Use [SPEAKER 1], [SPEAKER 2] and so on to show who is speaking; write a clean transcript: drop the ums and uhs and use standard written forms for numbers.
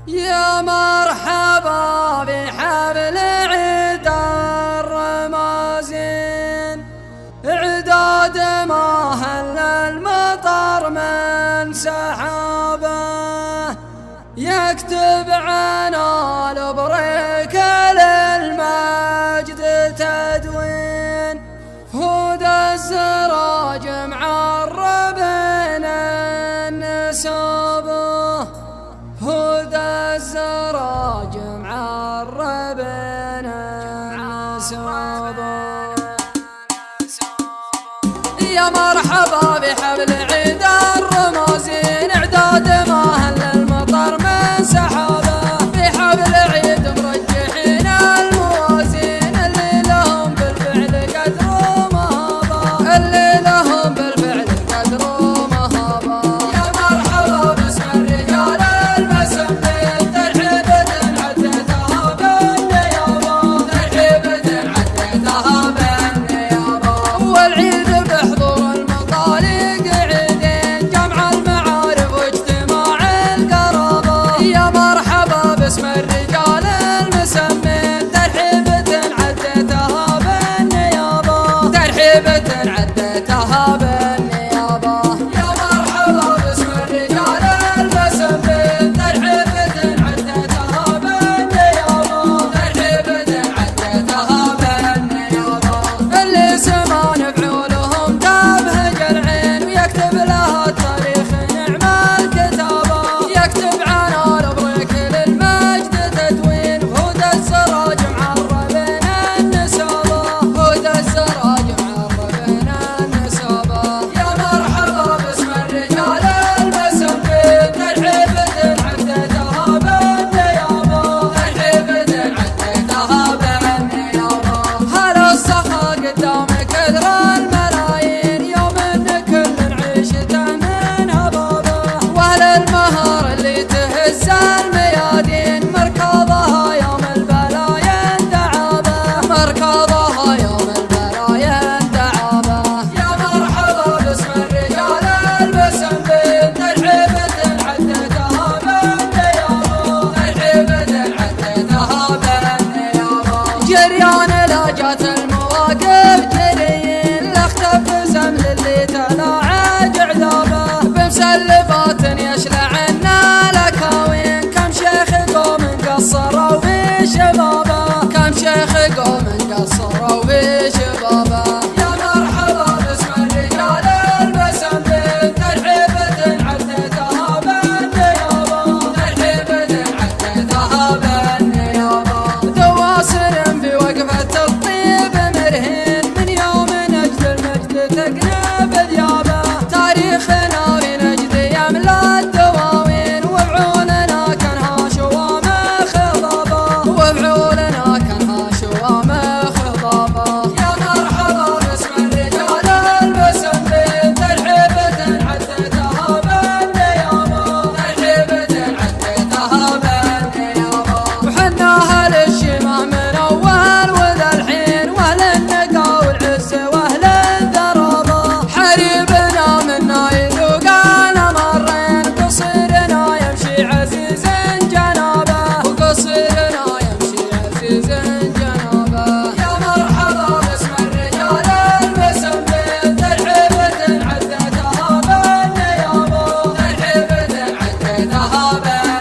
[SPEAKER 1] يا مرحبا بحبل عيد الرمازين، عداد ما هل المطر من سحابه، يكتب عنا البريك للمجد تدوين، هود الزراج معرب النسابه، هود الزراج معرب النسابه. يا مرحبا بحبل عيد الرمازين، عداد ما هل المطر من سحابه، بحبل عيد مرجحين الموازين، اللي لهم بالفعل قدر ومهابه، اللي لهم بالفعل قدر ومهابه. يا مرحبا باسم الرجال المسمين، ترحيبة عديتها بالنيابه، ترحيبة عديتها بالنيابه. والعيد بحضور المطالق عيدين، جمع المعارف واجتماع القرابه. يا مرحبا باسم الرجال المسمين، ترحيبة عديتها بالنيابه، ترحيبة عديتها بالنيابه. يا مرحبا باسم الرجال المسمين، ترحيبة عديتها بالنيابه، ترحيبة عديتها بالنيابه. اللي سمان بعولهم تبهج العين، ويكتب لها التاريخ نعم الكتابه، يكتب عنا البريك للمجد تدوين، هود الزراج معربين النسابه، هود الزراج معربين النسابه. يا مرحبا باسم الرجال المسمين، ترحيبة عديتها بالنيابه، ترحيبة عديتها بالنيابه. هلا السخا قدام كثر الملايين، يوم ان كل عيشته من هبابه، واهل المهر اللي تهز الميادين، مركضها يوم البلايا دعابه، مركضها يوم البلايا دعابه. يا مرحبا باسم الرجال المسمين، ترحيبة عديتها بالنيابه، ترحيبة عديتها بالنيابه. جريان لا جات المواقف جريين، لاختف زمل اللي تلاعب عذابه، بمسلفات يشلع عنا الاكاوين، كم شيخ قوم قصروا في شبابه، كم شيخ قوم قصروا في شبابه. يا مرحبا باسم الرجال المسمين، ترحيبة عديتها بالنيابه، ترحيبة عديتها بالنيابه. دواسر بوقفة الطيب مرهين، من يوم نجد المجد تقلب ذيابه، تاريخنا في نجد يملا الدواوين، وبعوننا كانها شوامخ خضابه، وبعوننا كانها شوامخ خضابه. يا مرحبا باسم الرجال المسمين، ترحيبة عديتها بالنيابه، ترحيبة عديتها بالنيابه. وحنا اهل الشمه من اول وذا الحين، واهل النقا والعز واهل الذرابه، حريبنا منا يذوقنا مرين، قصيرنا يمشي عزيز جنابه، وقصيرنا يمشي عزيز جنابه. يا مرحبا باسم الرجال المسمين، ترحيبة عديتها بالنيابه، ترحيبة عديتها بالنيابه.